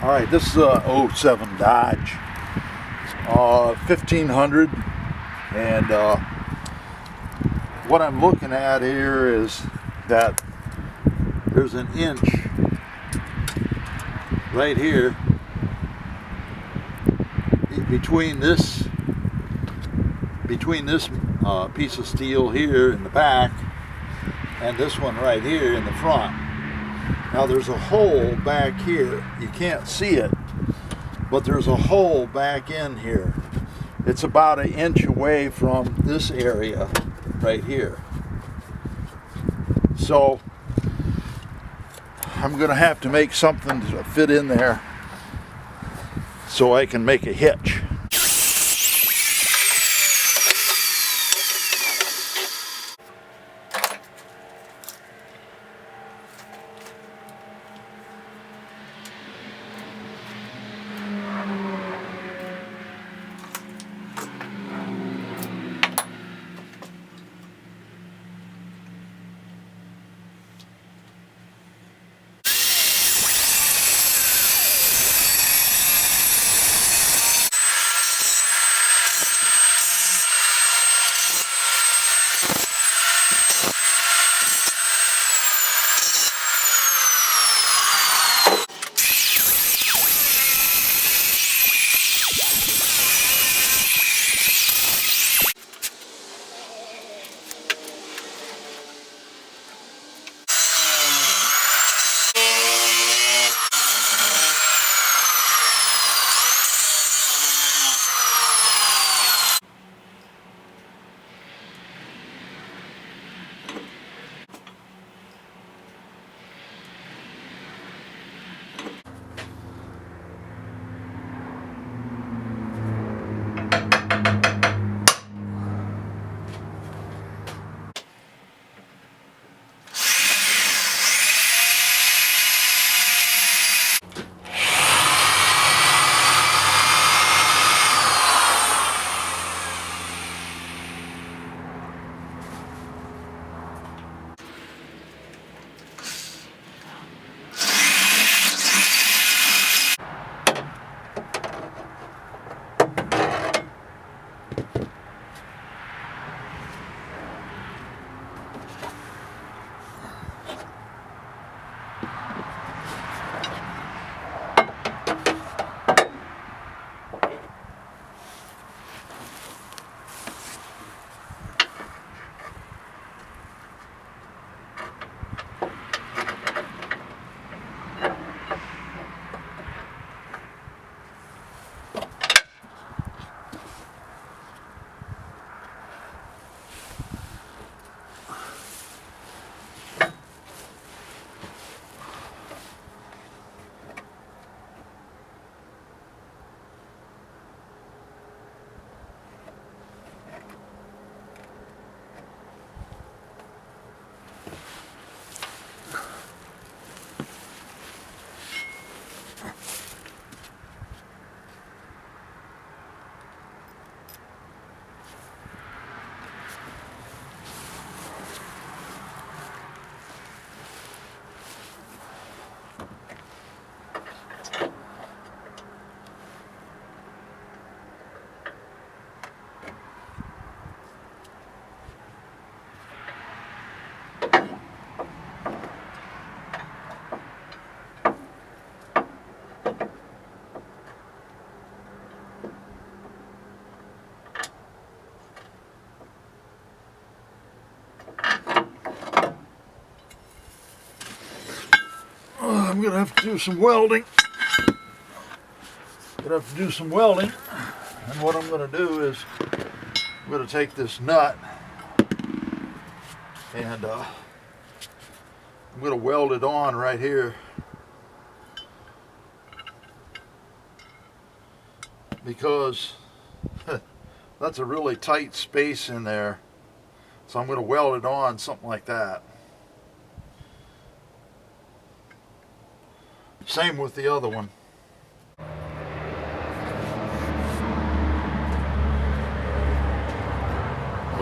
All right, this is a '07 Dodge, 1500, and what I'm looking at here is that there's an inch right here between this piece of steel here in the back and this one right here in the front. Now there's a hole back here. You can't see it, but there's a hole back in here. It's about an inch away from this area right here. So I'm going to have to make something to fit in there so I can make a hitch. I'm gonna have to do some welding. And what I'm gonna do is I'm gonna take this nut and I'm gonna weld it on right here, because that's a really tight space in there. So I'm gonna weld it on something like that. Same with the other one.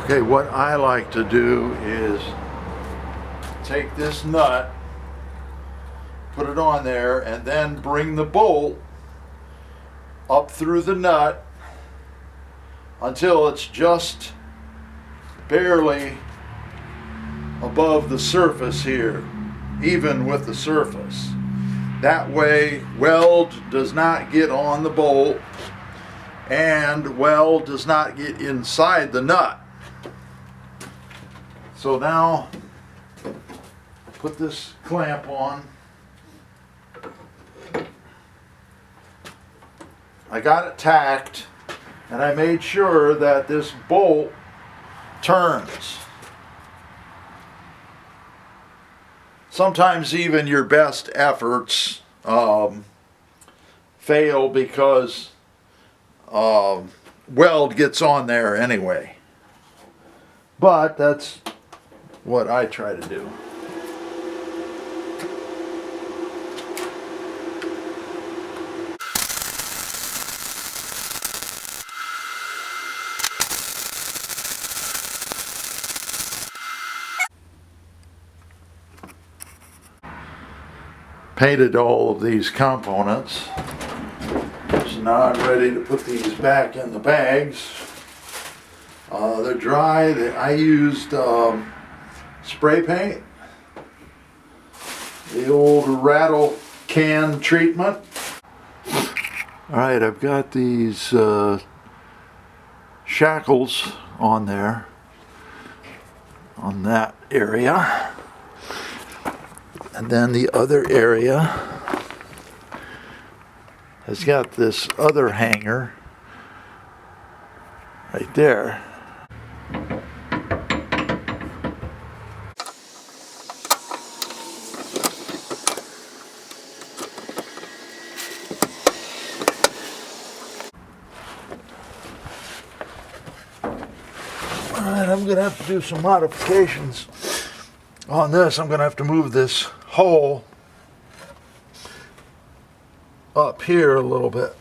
Okay, what I like to do is take this nut, put it on there, and then bring the bolt up through the nut until it's just barely above the surface here, even with the surface. That way weld does not get on the bolt and weld does not get inside the nut. So now put this clamp on. I got it tacked and I made sure that this bolt turns. Sometimes even your best efforts fail because weld gets on there anyway. But that's what I try to do. Painted all of these components. So now I'm ready to put these back in the bags. They're dry. I used spray paint, the old rattle can treatment. Alright, I've got these shackles on there, on that area. And then the other area has got this other hanger right there. Alright, I'm going to have to do some modifications on this. I'm going to have to move this hole up here a little bit.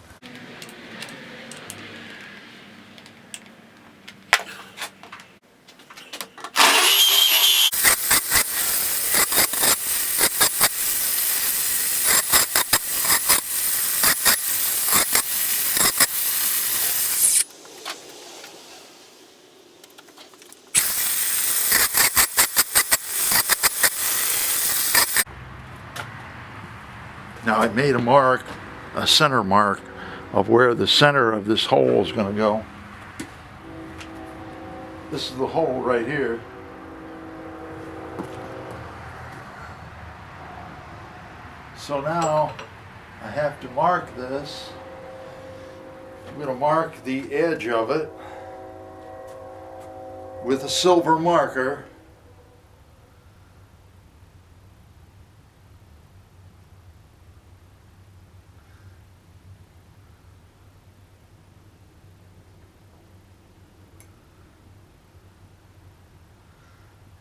Now I made a mark, a center mark of where the center of this hole is going to go. This is the hole right here. So now I have to mark this. I'm going to mark the edge of it with a silver marker.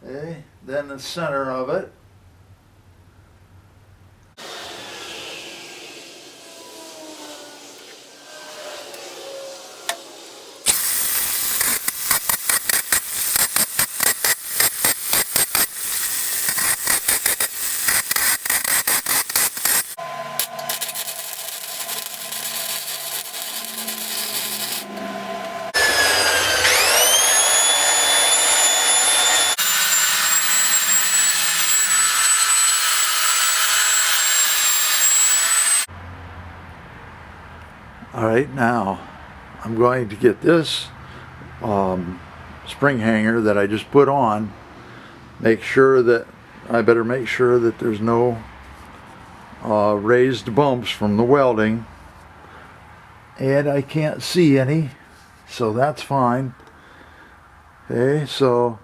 Okay, then the center of it. All right, now I'm going to get this spring hanger that I just put on. Make sure that I better make sure that there's no raised bumps from the welding, and I can't see any, so that's fine. Okay, so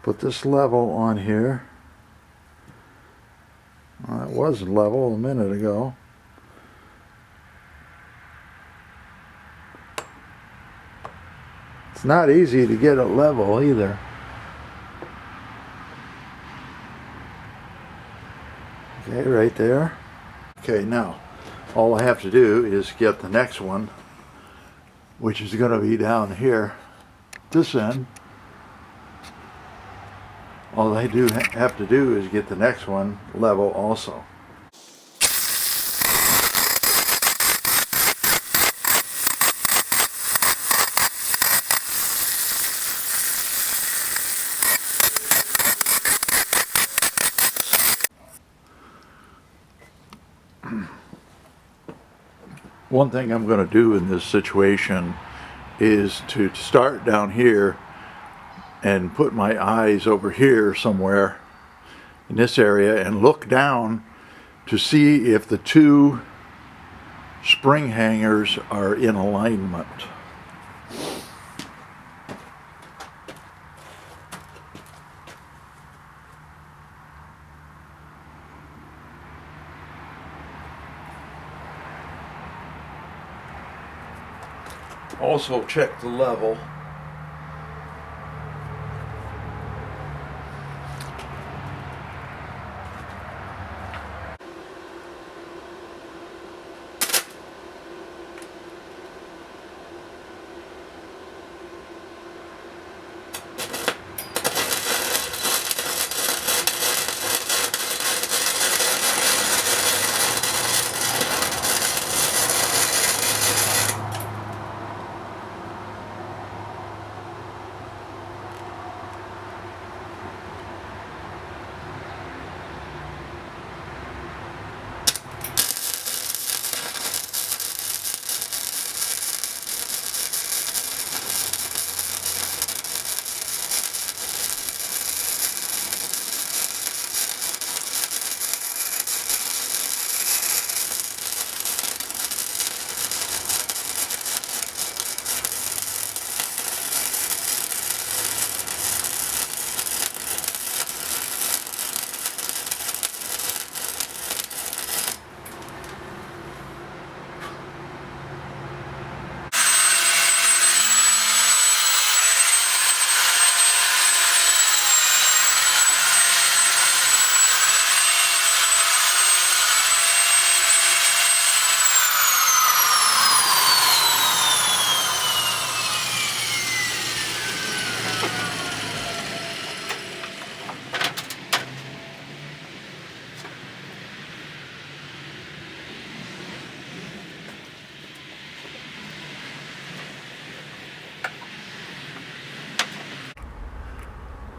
put this level on here. It was level a minute ago. It's not easy to get it level either. Okay, right there. Okay, now all I have to do is get the next one, which is going to be down here, this end. All I have to do is get the next one level also. One thing I'm going to do in this situation is to start down here and put my eyes over here somewhere in this area and look down to see if the two spring hangers are in alignment. Also check the level.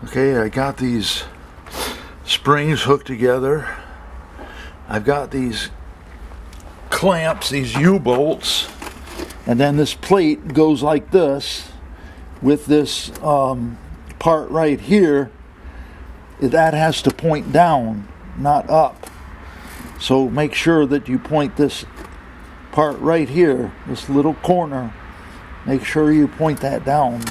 Okay, I got these springs hooked together. I've got these clamps, these U-bolts, and then this plate goes like this with this part right here. That has to point down, not up. So make sure that you point this part right here, this little corner, make sure you point that down.